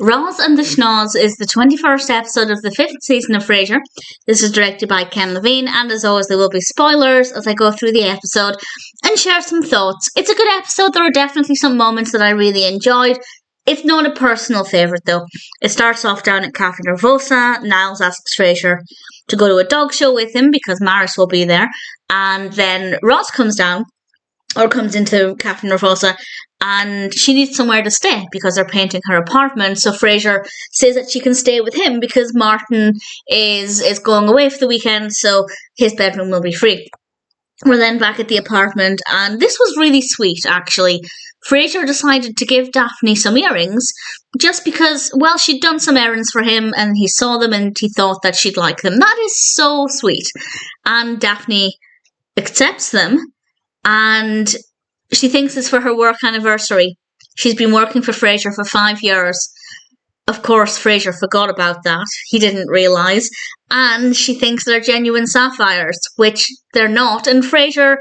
Roz and the Schnoz is the 21st episode of the 5th season of Frasier. This is directed by Ken Levine, and as always there will be spoilers as I go through the episode and share some thoughts. It's a good episode. There are definitely some moments that I really enjoyed. It's not a personal favourite though. It starts off down at Cafe Nervosa. Niles asks Frasier to go to a dog show with him because Maris will be there, and then Roz comes into Cafe Nervosa, and she needs somewhere to stay because they're painting her apartment. So Frasier says that she can stay with him because Martin is going away for the weekend, so his bedroom will be free. We're then back at the apartment, and this was really sweet, actually. Frasier decided to give Daphne some earrings just because, well, she'd done some errands for him and he saw them and he thought that she'd like them. That is so sweet. And Daphne accepts them, and she thinks it's for her work anniversary. She's been working for Frasier for 5 years. Of course, Frasier forgot about that. He didn't realise. And she thinks they're genuine sapphires, which they're not. And Frasier,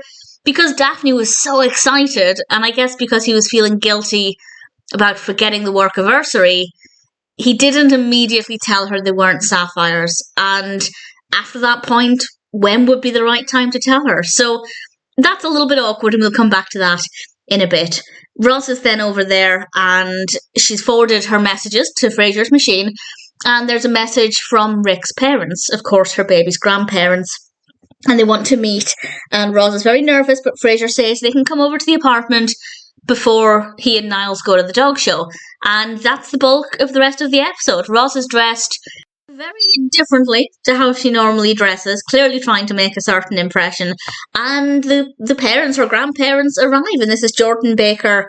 because Daphne was so excited, and I guess because he was feeling guilty about forgetting the work anniversary, he didn't immediately tell her they weren't sapphires. And after that point, when would be the right time to tell her? So that's a little bit awkward, and we'll come back to that in a bit. Roz is then over there, and she's forwarded her messages to Frasier's machine, and there's a message from Rick's parents, of course her baby's grandparents, and they want to meet, and Roz is very nervous, but Frasier says they can come over to the apartment before he and Niles go to the dog show, and that's the bulk of the rest of the episode. Roz is dressed very differently to how she normally dresses, clearly trying to make a certain impression, and the parents or grandparents arrive, and this is Jordan Baker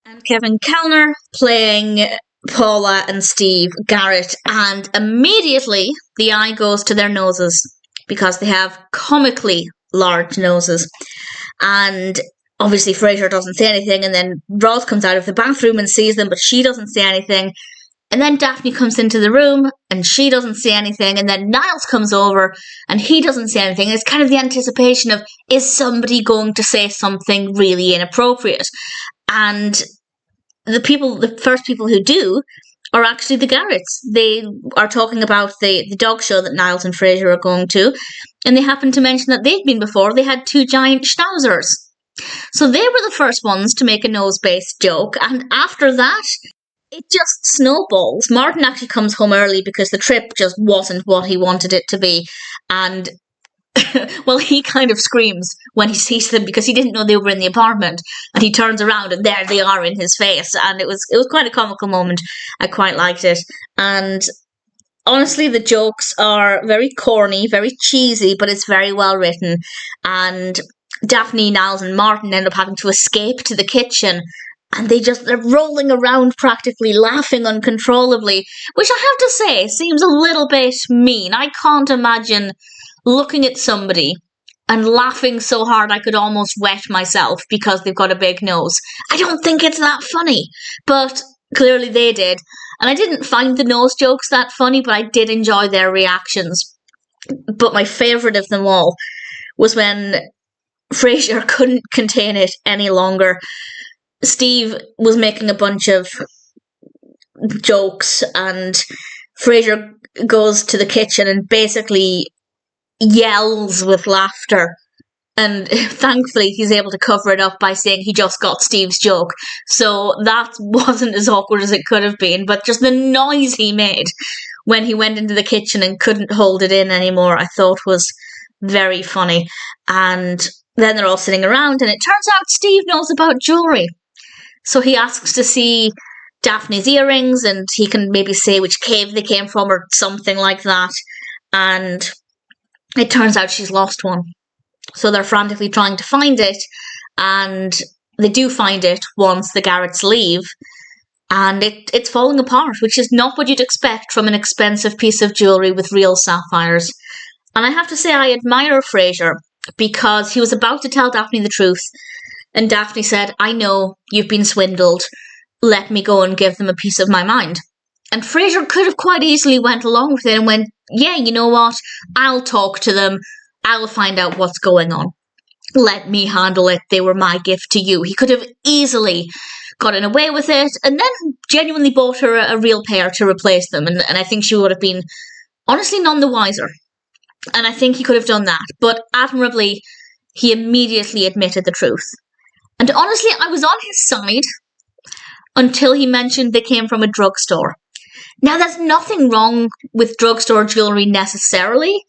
and Kevin Kilner playing Paula and Steve Garrett, and immediately the eye goes to their noses because they have comically large noses, and obviously Frasier doesn't say anything, and then Roz comes out of the bathroom and sees them, but she doesn't say anything. And then Daphne comes into the room and she doesn't say anything. And then Niles comes over and he doesn't say anything. It's kind of the anticipation of, is somebody going to say something really inappropriate? And the first people who do are actually the Garretts. They are talking about the dog show that Niles and Frasier are going to. And they happen to mention that they've been before. They had 2 giant schnauzers. So they were the first ones to make a nose-based joke. And after that, it just snowballs. Martin actually comes home early because the trip just wasn't what he wanted it to be. And, well, he kind of screams when he sees them because he didn't know they were in the apartment. And he turns around and there they are in his face. And it was quite a comical moment. I quite liked it. And honestly, the jokes are very corny, very cheesy, but it's very well written. And Daphne, Niles and Martin end up having to escape to the kitchen. And they're rolling around practically, laughing uncontrollably, which I have to say seems a little bit mean. I can't imagine looking at somebody and laughing so hard I could almost wet myself because they've got a big nose. I don't think it's that funny, but clearly they did. And I didn't find the nose jokes that funny, but I did enjoy their reactions. But my favourite of them all was when Frasier couldn't contain it any longer. Steve was making a bunch of jokes and Frasier goes to the kitchen and basically yells with laughter, and thankfully he's able to cover it up by saying he just got Steve's joke, so that wasn't as awkward as it could have been. But just the noise he made when he went into the kitchen and couldn't hold it in anymore I thought was very funny. And then they're all sitting around and it turns out Steve knows about jewellery. So he asks to see Daphne's earrings and he can maybe say which cave they came from or something like that. And it turns out she's lost one. So they're frantically trying to find it. And they do find it once the Garretts leave. And it's falling apart, which is not what you'd expect from an expensive piece of jewellery with real sapphires. And I have to say I admire Frasier because he was about to tell Daphne the truth. And Daphne said, I know you've been swindled. Let me go and give them a piece of my mind. And Frasier could have quite easily went along with it and went, yeah, you know what? I'll talk to them. I'll find out what's going on. Let me handle it. They were my gift to you. He could have easily gotten away with it, and then genuinely bought her a real pair to replace them. And I think she would have been, honestly, none the wiser. And I think he could have done that. But admirably, he immediately admitted the truth. And honestly, I was on his side until he mentioned they came from a drugstore. Now, there's nothing wrong with drugstore jewellery necessarily,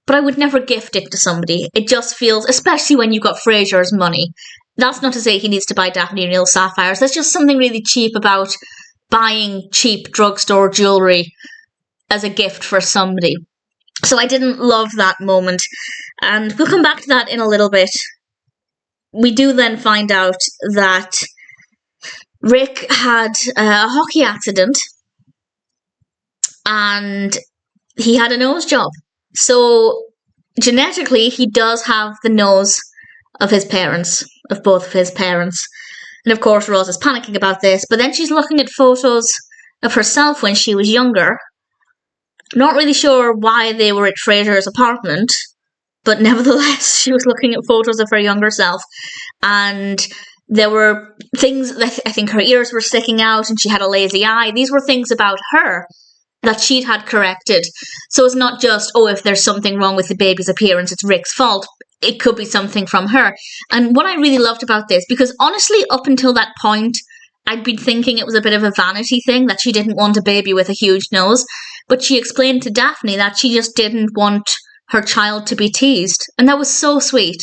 but I would never gift it to somebody. It just feels, especially when you've got Frasier's money. That's not to say he needs to buy Daphne real sapphires. There's just something really cheap about buying cheap drugstore jewellery as a gift for somebody. So I didn't love that moment. And we'll come back to that in a little bit. We do then find out that Rick had a hockey accident and he had a nose job. So genetically, he does have the nose of his parents, of both of his parents. And of course, Roz is panicking about this, but then she's looking at photos of herself when she was younger. Not really sure why they were at Frasier's apartment, but nevertheless, she was looking at photos of her younger self. And there were things, I think her ears were sticking out and she had a lazy eye. These were things about her that she'd had corrected. So it's not just, oh, if there's something wrong with the baby's appearance, it's Rick's fault. It could be something from her. And what I really loved about this, because honestly, up until that point, I'd been thinking it was a bit of a vanity thing, that she didn't want a baby with a huge nose. But she explained to Daphne that she just didn't want her child to be teased. And that was so sweet.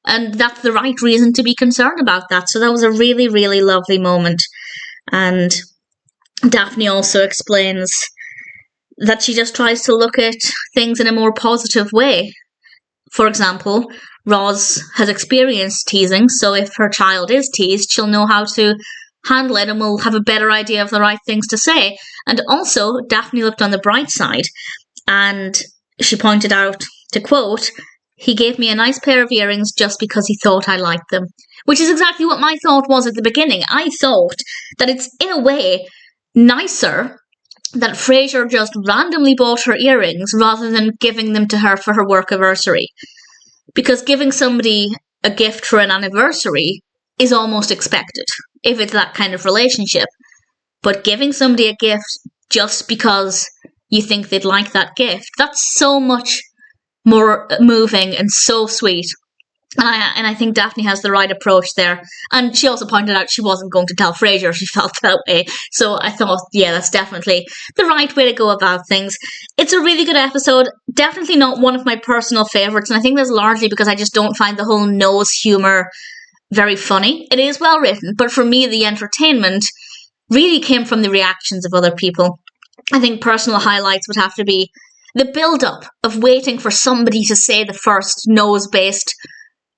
And that's the right reason to be concerned about that. So that was a really, really lovely moment. And Daphne also explains that she just tries to look at things in a more positive way. For example, Roz has experienced teasing, so if her child is teased, she'll know how to handle it and will have a better idea of the right things to say. And also, Daphne looked on the bright side, and she pointed out, to quote, "He gave me a nice pair of earrings just because he thought I liked them." Which is exactly what my thought was at the beginning. I thought that it's, in a way, nicer that Frasier just randomly bought her earrings rather than giving them to her for her work anniversary. Because giving somebody a gift for an anniversary is almost expected, if it's that kind of relationship. But giving somebody a gift just because you think they'd like that gift, that's so much more moving and so sweet. And I think Daphne has the right approach there. And she also pointed out she wasn't going to tell Frasier she felt that way. So I thought, yeah, that's definitely the right way to go about things. It's a really good episode. Definitely not one of my personal favourites. And I think that's largely because I just don't find the whole nose humour very funny. It is well written, but for me, the entertainment really came from the reactions of other people. I think personal highlights would have to be the build-up of waiting for somebody to say the first nose-based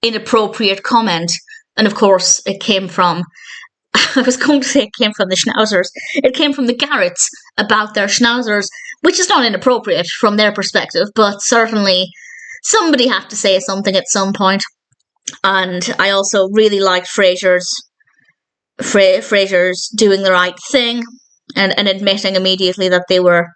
inappropriate comment. And of course, it came from, I was going to say it came from the Schnauzers. It came from the Garretts about their Schnauzers, which is not inappropriate from their perspective, but certainly somebody had to say something at some point. And I also really liked Frasier's doing the right thing and admitting immediately that they were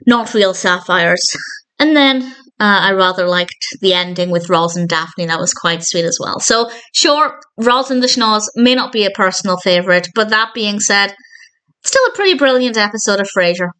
not real sapphires. And then I rather liked the ending with Roz and Daphne. That was quite sweet as well. So, sure, Roz and the Schnoz may not be a personal favourite, but that being said, still a pretty brilliant episode of Frasier.